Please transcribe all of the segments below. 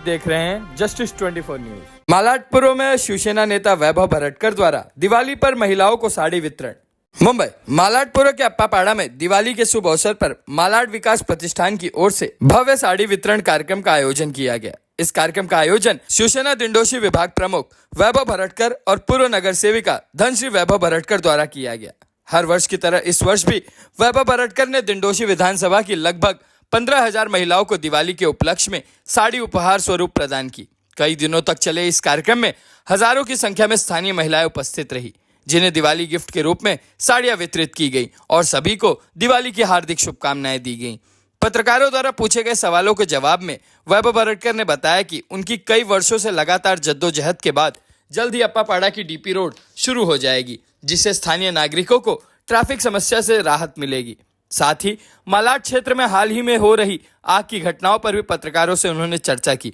देख रहे हैं जस्टिस 24 न्यूज। मालाडपुरम में शिवसेना नेता वैभव भरटकर द्वारा दिवाली पर महिलाओं को साड़ी वितरण। मुंबई मालाडपुर के अप्पापाड़ा में दिवाली के शुभ अवसर पर मालाड विकास प्रतिष्ठान की ओर से भव्य साड़ी वितरण कार्यक्रम का आयोजन किया गया। इस कार्यक्रम का आयोजन शिवसेना दिंडोशी विभाग प्रमुख वैभव भरटकर और पूर्व नगर सेविका धनश्री वैभव भरटकर द्वारा किया गया। हर वर्ष की तरह इस वर्ष भी वैभव भरटकर ने दिंडोशी विधानसभा की लगभग 15,000 महिलाओं को दिवाली के उपलक्ष्य में साड़ी उपहार स्वरूप प्रदान की। कई दिनों तक चले इस कार्यक्रम में हजारों की संख्या में स्थानीय महिलाएं उपस्थित रही, जिन्हें दिवाली गिफ्ट के रूप में साड़ियां वितरित की गई और सभी को दिवाली की हार्दिक शुभकामनाएं दी गईं। पत्रकारों द्वारा पूछे गए सवालों के जवाब में वैभव भरटकर ने बताया कि उनकी कई वर्षों से लगातार जद्दोजहद के बाद जल्द ही अप्पापाड़ा की डीपी रोड शुरू हो जाएगी, जिससे स्थानीय नागरिकों को ट्रैफिक समस्या से राहत मिलेगी। साथ ही मालाड क्षेत्र में हाल ही में हो रही आग की घटनाओं पर भी पत्रकारों से उन्होंने चर्चा की।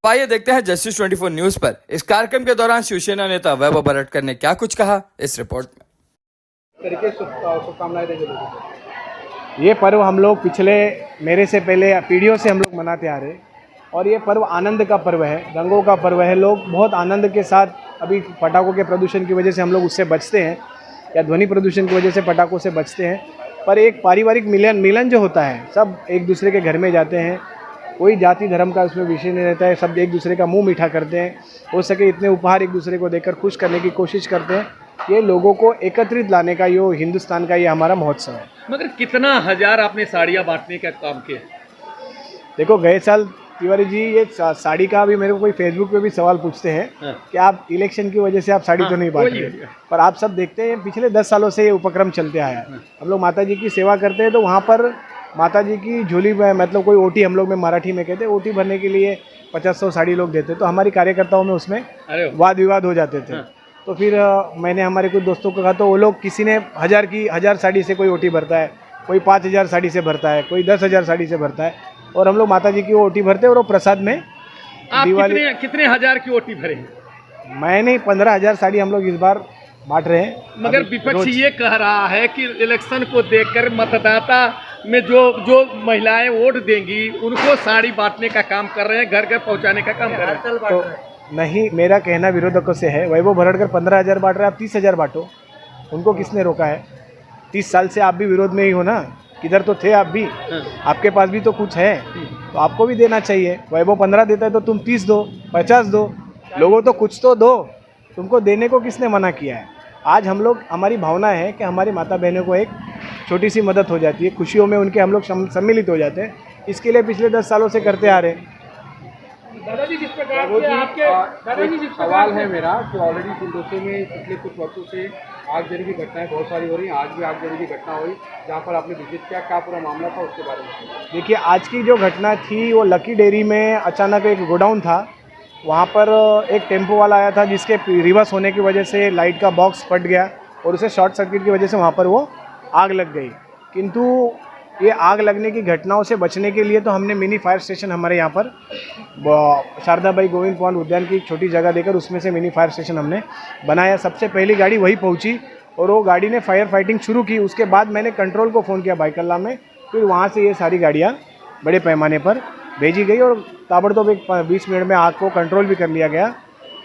आइए देखते हैं जस्टिस 24 न्यूज पर इस कार्यक्रम के दौरान शिवसेना नेता वैभव भरटकर ने क्या कुछ कहा इस रिपोर्ट में। शुभकामनाएं देंगे लोगों को। ये पर्व हम लोग पिछले मेरे से पहले पीढ़ियों से हम लोग मनाते आ रहे और ये पर्व आनंद का पर्व है, रंगों का पर्व है। लोग बहुत आनंद के साथ, अभी पटाखों के प्रदूषण की वजह से हम लोग उससे बचते हैं या ध्वनि प्रदूषण की वजह से पटाखों से बचते हैं, पर एक पारिवारिक मिलन जो होता है, सब एक दूसरे के घर में जाते हैं, कोई जाति धर्म का उसमें विषय नहीं रहता है, सब एक दूसरे का मुंह मीठा करते हैं, हो सके इतने उपहार एक दूसरे को देकर खुश करने की कोशिश करते हैं। ये लोगों को एकत्रित लाने का यो हिंदुस्तान का ये हमारा महोत्सव है। मगर कितना हजार आपने साड़ियाँ बांटने का काम किया? देखो, गए साल तिवारी जी ये साड़ी का अभी मेरे को कोई फेसबुक पे भी सवाल पूछते हैं कि आप इलेक्शन की वजह से आप साड़ी तो नहीं बांट रहे, पर आप सब देखते हैं पिछले 10 सालों से ये उपक्रम चलते आया है। हम लोग माता जी की सेवा करते हैं तो वहाँ पर माता जी की झोली में, मतलब कोई ओटी, हम लोग में मराठी में कहते हैं, ओटी भरने के लिए 50-100 साड़ी लोग देते, तो हमारी कार्यकर्ताओं में उसमें वाद विवाद हो जाते थे। तो फिर मैंने हमारे कुछ दोस्तों को कहा, तो वो लोग किसी ने 1000 साड़ी से कोई ओटी भरता है, कोई 5000 साड़ी से भरता है, कोई 10,000 साड़ी से भरता है, और हम लोग माता जी की वो ओटी भरते हैं और वो प्रसाद में दिवाली। कितने हजार की ओटी भरे? मैंने 15,000 साड़ी हम लोग इस बार बांट रहे हैं। मगर विपक्ष ये कह रहा है कि इलेक्शन को देखकर मतदाता में जो महिलाएं वोट देंगी उनको साड़ी बांटने का काम कर रहे हैं, घर घर पहुंचाने का काम कर रहे हैं। तो नहीं, मेरा कहना विरोधकों से है, वैभव भरटकर 15,000 बांट रहे हैं, आप 30,000 बांटो, उनको किसने रोका है? 30 साल से आप भी विरोध में ही हो ना, किधर तो थे आप भी, आपके पास भी तो कुछ है, तो आपको भी देना चाहिए। वैभव 15 देता है तो तुम 30 दो, 50 दो, लोगों तो कुछ तो दो, तुमको देने को किसने मना किया है? आज हम लोग, हमारी भावना है कि हमारी माता बहनों को एक छोटी सी मदद हो जाती है, खुशियों में उनके हम लोग सम्मिलित हो जाते हैं, इसके लिए पिछले 10 सालों से करते आ रहे हैं। दादाजी, जिस प्रकार से आपके सवाल है मेरा कि ऑलरेडी दिंडोशी में पिछले कुछ वर्षों से आगजनी की घटनाएं बहुत सारी हो रही हैं, आज भी आगजनी की घटना हुई, जहां पर आपने विजिट किया, क्या पूरा मामला था उसके बारे में? देखिए, आज की जो घटना थी वो लकी डेयरी में अचानक एक गोडाउन था, वहाँ पर एक टेम्पो वाला आया था जिसके रिवर्स होने की वजह से लाइट का बॉक्स फट गया और उसे शॉर्ट सर्किट की वजह से वहाँ पर वो आग लग गई। किंतु ये आग लगने की घटनाओं से बचने के लिए तो हमने मिनी फायर स्टेशन हमारे यहाँ पर शारदाबाई गोविंद पॉइंट उद्यान की छोटी जगह देकर उसमें से मिनी फायर स्टेशन हमने बनाया। सबसे पहली गाड़ी वही पहुँची और वो गाड़ी ने फायर फाइटिंग शुरू की। उसके बाद मैंने कंट्रोल को फ़ोन किया बाइकल्ला में, फिर वहाँ से ये सारी गाड़ियाँ बड़े पैमाने पर भेजी गई और ताबड़तोड़ 20 मिनट में आग को कंट्रोल भी कर लिया गया।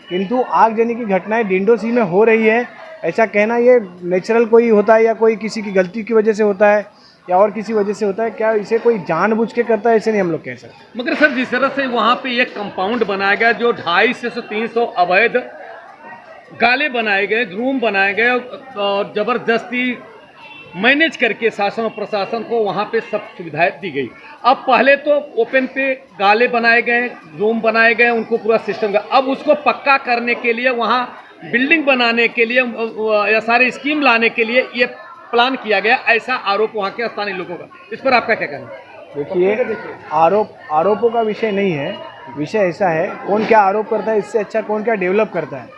किंतु आगजनी की घटनाएं डिंडोशी में हो रही है, ऐसा कहना ये नेचुरल कोई होता है या कोई किसी की गलती की वजह से होता है या और किसी वजह से होता है, क्या इसे कोई जानबूझ के करता है, ऐसे नहीं हम लोग कह सकते। मगर सर, जिस तरह से वहाँ पे एक कंपाउंड बनाया गया, जो 250 से 300 अवैध गाले बनाए गए, रूम बनाए गए और ज़बरदस्ती मैनेज करके शासन और प्रशासन को वहाँ पे सब सुविधाएं दी गई। अब पहले तो ओपन पे गाले बनाए गए, रूम बनाए गए, उनको पूरा सिस्टम का, अब उसको पक्का करने के लिए, वहाँ बिल्डिंग बनाने के लिए या सारी स्कीम लाने के लिए ये प्लान किया गया, ऐसा आरोप वहाँ के स्थानीय लोगों का। इस पर आपका क्या कहना है? देखिए, आरोपों का विषय नहीं है, विषय ऐसा है कौन क्या आरोप करता है, इससे अच्छा कौन क्या डेवलप करता है।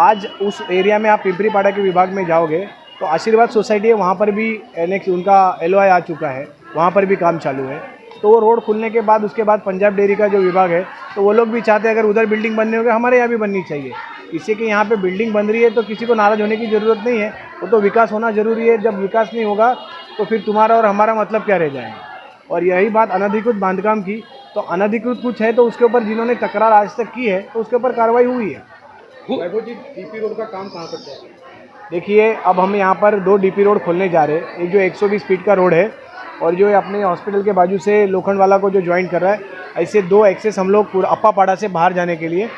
आज उस एरिया में आप पिंपरीपाड़ा के विभाग में जाओगे तो आशीर्वाद सोसाइटी है, वहाँ पर भी एनेक्स उनका LOI आ चुका है, वहाँ पर भी काम चालू है। तो वो रोड खुलने के बाद उसके बाद पंजाब डेयरी का जो विभाग है, तो वो लोग भी चाहते हैं अगर उधर बिल्डिंग बनने होगी हमारे यहाँ भी बननी चाहिए। इसी के यहाँ पे बिल्डिंग बन रही है तो किसी को नाराज़ होने की ज़रूरत नहीं है, वो तो विकास होना ज़रूरी है। जब विकास नहीं होगा तो फिर तुम्हारा और हमारा मतलब क्या रह जाएगा। और यही बात अनधिकृत बांधकाम की, तो अनधिकृत कुछ है तो उसके ऊपर जिन्होंने तकरार आज तक की है तो उसके ऊपर कार्रवाई हुई है। वैभव जी, डीपी रोड का काम कहाँ तक है? देखिए, अब हम यहाँ पर 2 डीपी रोड खोलने जा रहे हैं। एक जो 120 फीट का रोड है और जो अपने हॉस्पिटल के बाजू से लोखंडवाला को जो ज्वाइन कर रहा है, ऐसे 2 एक्सेस हम लोग पूरा अप्पापाड़ा से बाहर जाने के लिए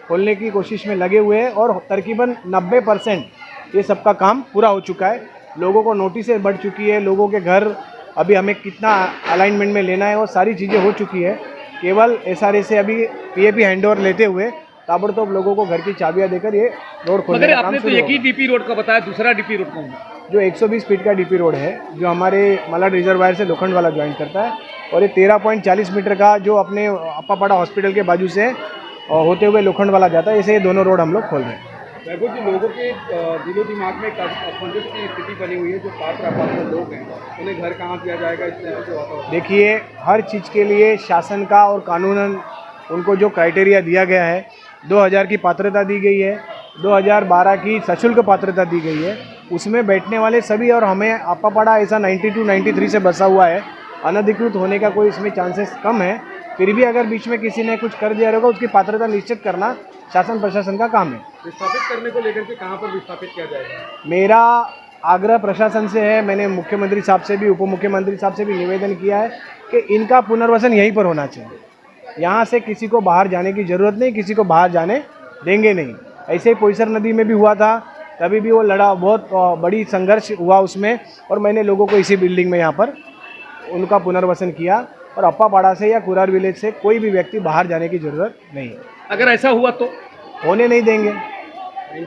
खोलने की कोशिश में लगे हुए हैं और तकरीबन 90% ये सबका काम पूरा हो चुका है। लोगों को नोटिसें बढ़ चुकी है, लोगों के घर अभी हमें कितना अलाइनमेंट में लेना है वो सारी चीज़ें हो चुकी है। केवल SRA से अभी PAP हैंडओवर लेते हुए ताबड़तोड़ लोगों को घर की चाबियां देकर ये रोड खोलने मगर का काम आपने तो शुरू एक ही होगा। डीपी रोड का बताया, दूसरा डीपी रोड कौन है? जो 120 फीट का डीपी रोड है जो हमारे मलाड रिजर्वायर से लोखंडवाला ज्वाइन करता है और ये 13.40 मीटर का जो अपने अप्पापाड़ा हॉस्पिटल के बाजू से होते हुए लोखंडवाला जाता है, ऐसे ये दोनों रोड हम लोग खोल रहे हैं। वैभव जी, लोगों के दिलो दिमाग में एक असमंजस की स्थिति बनी हुई है। जो पात्र अपात्र लोग हैं उन्हें घर कहाँ दिया जाएगा, इस तरह से वातावरण? देखिए, हर चीज़ के लिए शासन का और कानूनन उनको जो क्राइटेरिया दिया गया है, 2000 की पात्रता दी गई है, 2012 की सशुल्क पात्रता दी गई है, उसमें बैठने वाले सभी। और हमें अप्पापाड़ा ऐसा 92-93 से बसा हुआ है, अनधिकृत होने का कोई इसमें चांसेस कम है। फिर भी अगर बीच में किसी ने कुछ कर दिया होगा उसकी पात्रता निश्चित करना शासन प्रशासन का काम है। विस्थापित करने को लेकर के कहाँ पर विस्थापित किया जाएगा? मेरा आग्रह प्रशासन से है, मैंने मुख्यमंत्री साहब से भी, उप मुख्यमंत्री साहब से भी निवेदन किया है कि इनका पुनर्वसन यहीं पर होना चाहिए। यहाँ से किसी को बाहर जाने की ज़रूरत नहीं, किसी को बाहर जाने देंगे नहीं। ऐसे ही पोईसर नदी में भी हुआ था, तभी भी वो लड़ा, बहुत बड़ी संघर्ष हुआ उसमें और मैंने लोगों को इसी बिल्डिंग में यहाँ पर उनका पुनर्वसन किया। और अप्पापाड़ा से या कुरार विलेज से कोई भी व्यक्ति बाहर जाने की ज़रूरत नहीं है, अगर ऐसा हुआ तो होने नहीं देंगे। Thank you.